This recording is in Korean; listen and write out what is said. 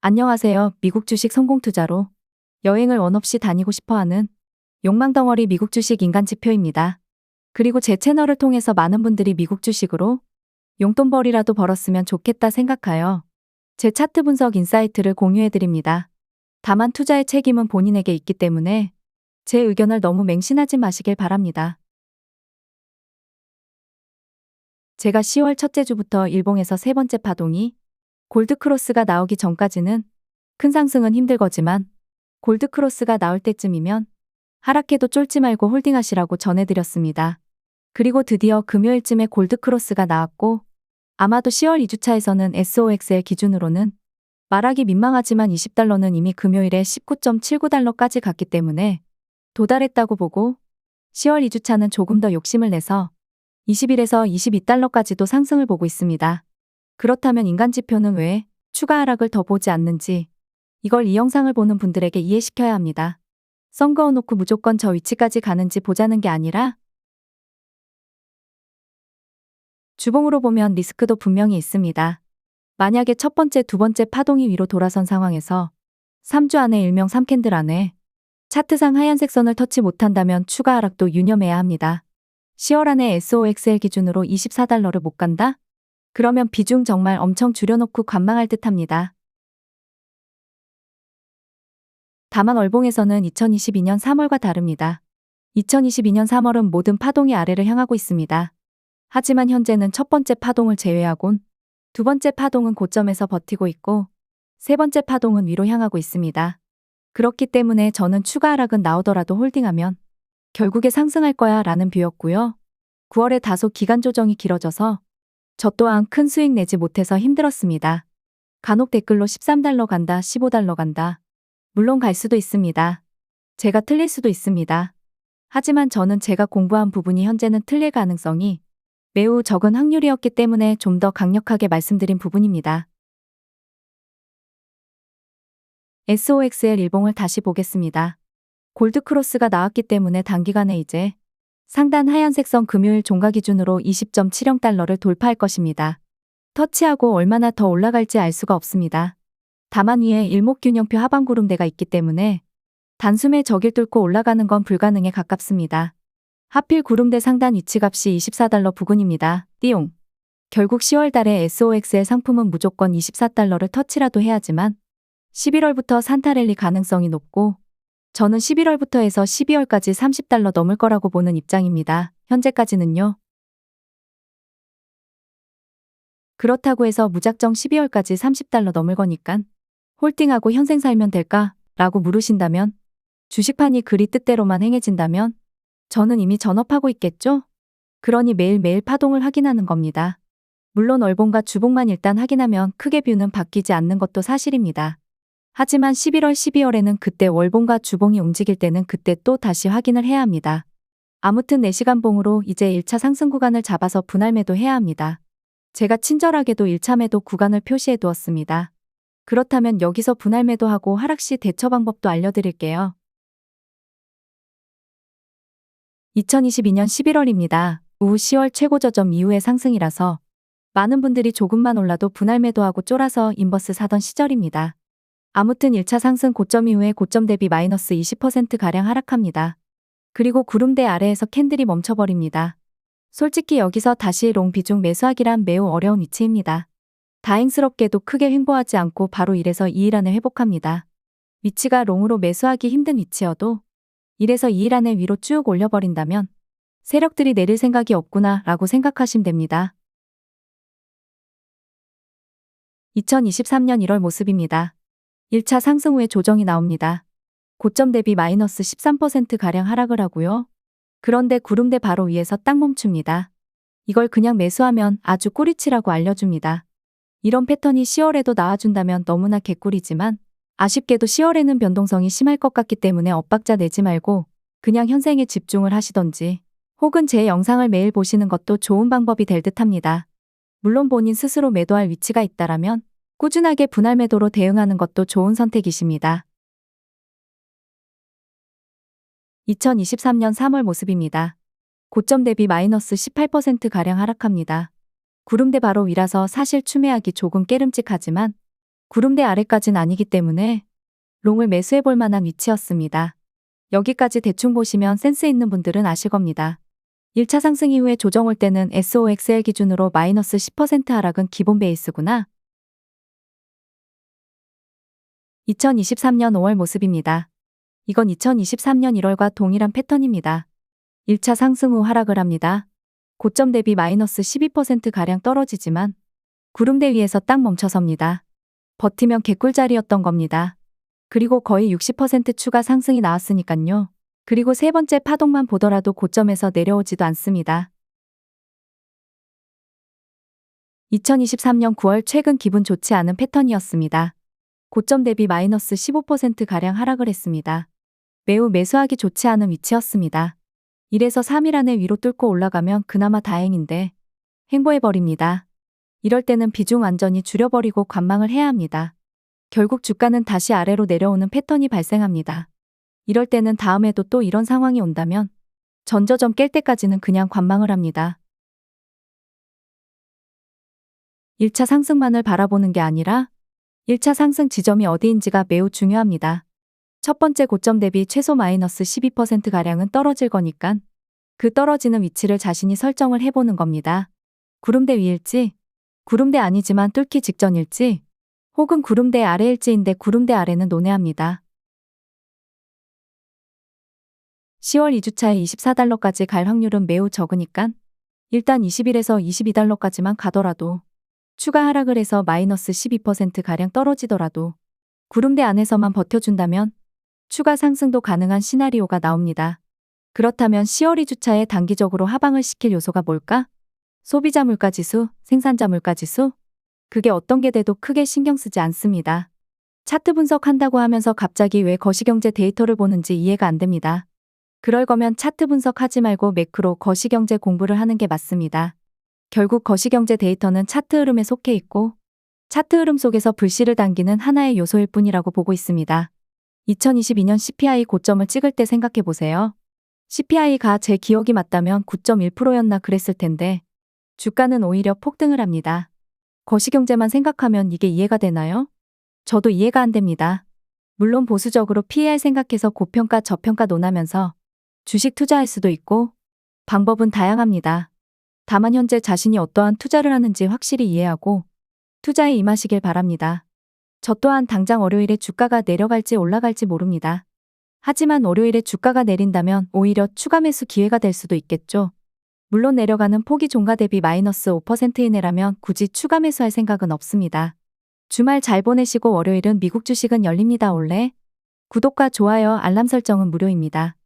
안녕하세요. 미국 주식 성공 투자로 여행을 원 없이 다니고 싶어하는 욕망덩어리 미국 주식 인간지표입니다. 그리고 제 채널을 통해서 많은 분들이 미국 주식으로 용돈벌이라도 벌었으면 좋겠다 생각하여 제 차트 분석 인사이트를 공유해드립니다. 다만 투자의 책임은 본인에게 있기 때문에 제 의견을 너무 맹신하지 마시길 바랍니다. 제가 10월 첫째 주부터 일봉에서 세 번째 파동이 골드크로스가 나오기 전까지는 큰 상승은 힘들거지만 골드크로스가 나올 때쯤이면 하락해도 쫄지 말고 홀딩하시라고 전해드렸습니다. 그리고 드디어 금요일쯤에 골드크로스가 나왔고 아마도 10월 2주차에서는 SOXL 기준으로는 말하기 민망하지만 20달러는 이미 금요일에 19.79달러까지 갔기 때문에 도달했다고 보고 10월 2주차는 조금 더 욕심을 내서 20일에서 22달러까지도 상승을 보고 있습니다. 그렇다면 인간지표는 왜 추가 하락을 더 보지 않는지 이걸 이 영상을 보는 분들에게 이해시켜야 합니다. 선 그어놓고 무조건 저 위치까지 가는지 보자는 게 아니라 주봉으로 보면 리스크도 분명히 있습니다. 만약에 첫 번째, 두 번째 파동이 위로 돌아선 상황에서 3주 안에 일명 3캔들 안에 차트상 하얀색 선을 터치 못한다면 추가 하락도 유념해야 합니다. 10월 안에 SOXL 기준으로 24달러를 못 간다? 그러면 비중 정말 엄청 줄여놓고 관망할 듯 합니다. 다만 월봉에서는 2022년 3월과 다릅니다. 2022년 3월은 모든 파동이 아래를 향하고 있습니다. 하지만 현재는 첫 번째 파동을 제외하곤 두 번째 파동은 고점에서 버티고 있고 세 번째 파동은 위로 향하고 있습니다. 그렇기 때문에 저는 추가 하락은 나오더라도 홀딩하면 결국에 상승할 거야 라는 뷰였고요. 9월에 다소 기간 조정이 길어져서 저 또한 큰 수익 내지 못해서 힘들었습니다. 간혹 댓글로 13달러 간다, 15달러 간다. 물론 갈 수도 있습니다. 제가 틀릴 수도 있습니다. 하지만 저는 제가 공부한 부분이 현재는 틀릴 가능성이 매우 적은 확률이었기 때문에 좀 더 강력하게 말씀드린 부분입니다. SOXL 일봉을 다시 보겠습니다. 골드크로스가 나왔기 때문에 단기간에 이제 상단 하얀색 선 금요일 종가 기준으로 20.70달러를 돌파할 것입니다. 터치하고 얼마나 더 올라갈지 알 수가 없습니다. 다만 위에 일목균형표 하방구름대가 있기 때문에 단숨에 저길 뚫고 올라가는 건 불가능에 가깝습니다. 하필 구름대 상단 위치값이 24달러 부근입니다. 띠용. 결국 10월 달에 SOXL 상품은 무조건 24달러를 터치라도 해야지만 11월부터 산타랠리 가능성이 높고 저는 11월부터 해서 12월까지 30달러 넘을 거라고 보는 입장입니다. 현재까지는요. 그렇다고 해서 무작정 12월까지 30달러 넘을 거니깐 홀딩하고 현생 살면 될까? 라고 물으신다면 주식판이 그리 뜻대로만 행해진다면 저는 이미 전업하고 있겠죠? 그러니 매일매일 파동을 확인하는 겁니다. 물론 월봉과 주봉만 일단 확인하면 크게 뷰는 바뀌지 않는 것도 사실입니다. 하지만 11월, 12월에는 그때 월봉과 주봉이 움직일 때는 그때 또 다시 확인을 해야 합니다. 아무튼 4시간 봉으로 이제 1차 상승 구간을 잡아서 분할 매도해야 합니다. 제가 친절하게도 1차 매도 구간을 표시해 두었습니다. 그렇다면 여기서 분할 매도하고 하락 시 대처 방법도 알려드릴게요. 2022년 11월입니다. 오후 10월 최고 저점 이후의 상승이라서 많은 분들이 조금만 올라도 분할 매도하고 쫄아서 인버스 사던 시절입니다. 아무튼 1차 상승 고점 이후에 고점 대비 마이너스 20%가량 하락합니다. 그리고 구름대 아래에서 캔들이 멈춰버립니다. 솔직히 여기서 다시 롱 비중 매수하기란 매우 어려운 위치입니다. 다행스럽게도 크게 횡보하지 않고 바로 1에서 2일 안에 회복합니다. 위치가 롱으로 매수하기 힘든 위치여도 1에서 2일 안에 위로 쭉 올려버린다면 세력들이 내릴 생각이 없구나 라고 생각하시면 됩니다. 2023년 1월 모습입니다. 1차 상승 후에 조정이 나옵니다. 고점 대비 마이너스 13%가량 하락을 하고요. 그런데 구름대 바로 위에서 딱 멈춥니다. 이걸 그냥 매수하면 아주 꿀이치라고 알려줍니다. 이런 패턴이 10월에도 나와준다면 너무나 개꿀이지만 아쉽게도 10월에는 변동성이 심할 것 같기 때문에 엇박자 내지 말고 그냥 현생에 집중을 하시던지 혹은 제 영상을 매일 보시는 것도 좋은 방법이 될 듯합니다. 물론 본인 스스로 매도할 위치가 있다라면 꾸준하게 분할 매도로 대응하는 것도 좋은 선택이십니다. 2023년 3월 모습입니다. 고점 대비 마이너스 18%가량 하락합니다. 구름대 바로 위라서 사실 추매하기 조금 깨름직하지만 구름대 아래까진 아니기 때문에 롱을 매수해 볼 만한 위치였습니다. 여기까지 대충 보시면 센스 있는 분들은 아실 겁니다. 1차 상승 이후에 조정 올 때는 SOXL 기준으로 마이너스 10% 하락은 기본 베이스구나. 2023년 5월 모습입니다. 이건 2023년 1월과 동일한 패턴입니다. 1차 상승 후 하락을 합니다. 고점 대비 마이너스 12%가량 떨어지지만 구름대 위에서 딱 멈춰섭니다. 버티면 개꿀자리였던 겁니다. 그리고 거의 60% 추가 상승이 나왔으니깐요. 그리고 세 번째 파동만 보더라도 고점에서 내려오지도 않습니다. 2023년 9월 최근 기분 좋지 않은 패턴이었습니다. 고점 대비 마이너스 15%가량 하락을 했습니다. 매우 매수하기 좋지 않은 위치였습니다. 이래서 3일 안에 위로 뚫고 올라가면 그나마 다행인데 행보해버립니다. 이럴 때는 비중 완전히 줄여버리고 관망을 해야 합니다. 결국 주가는 다시 아래로 내려오는 패턴이 발생합니다. 이럴 때는 다음에도 또 이런 상황이 온다면 전저점 깰 때까지는 그냥 관망을 합니다. 1차 상승만을 바라보는 게 아니라 1차 상승 지점이 어디인지가 매우 중요합니다. 첫 번째 고점 대비 최소 마이너스 12%가량은 떨어질 거니깐 그 떨어지는 위치를 자신이 설정을 해보는 겁니다. 구름대 위일지, 구름대 아니지만 뚫기 직전일지, 혹은 구름대 아래일지인데 구름대 아래는 논외합니다. 10월 2주차에 24달러까지 갈 확률은 매우 적으니까 일단 20일에서 22달러까지만 가더라도 추가 하락을 해서 마이너스 12%가량 떨어지더라도 구름대 안에서만 버텨준다면 추가 상승도 가능한 시나리오가 나옵니다. 그렇다면 10월 2주차에 단기적으로 하방을 시킬 요소가 뭘까? 소비자 물가지수, 생산자 물가지수? 그게 어떤 게 돼도 크게 신경 쓰지 않습니다. 차트 분석한다고 하면서 갑자기 왜 거시경제 데이터를 보는지 이해가 안 됩니다. 그럴 거면 차트 분석하지 말고 매크로 거시경제 공부를 하는 게 맞습니다. 결국 거시경제 데이터는 차트 흐름에 속해 있고 차트 흐름 속에서 불씨를 당기는 하나의 요소일 뿐이라고 보고 있습니다. 2022년 CPI 고점을 찍을 때 생각해 보세요. CPI가 제 기억이 맞다면 9.1%였나 그랬을 텐데 주가는 오히려 폭등을 합니다. 거시경제만 생각하면 이게 이해가 되나요? 저도 이해가 안 됩니다. 물론 보수적으로 PER 생각해서 고평가 저평가 논하면서 주식 투자할 수도 있고 방법은 다양합니다. 다만 현재 자신이 어떠한 투자를 하는지 확실히 이해하고 투자에 임하시길 바랍니다. 저 또한 당장 월요일에 주가가 내려갈지 올라갈지 모릅니다. 하지만 월요일에 주가가 내린다면 오히려 추가 매수 기회가 될 수도 있겠죠. 물론 내려가는 폭이 종가 대비 마이너스 5% 이내라면 굳이 추가 매수할 생각은 없습니다. 주말 잘 보내시고 월요일은 미국 주식은 열립니다. 올래? 구독과 좋아요, 알람 설정은 무료입니다.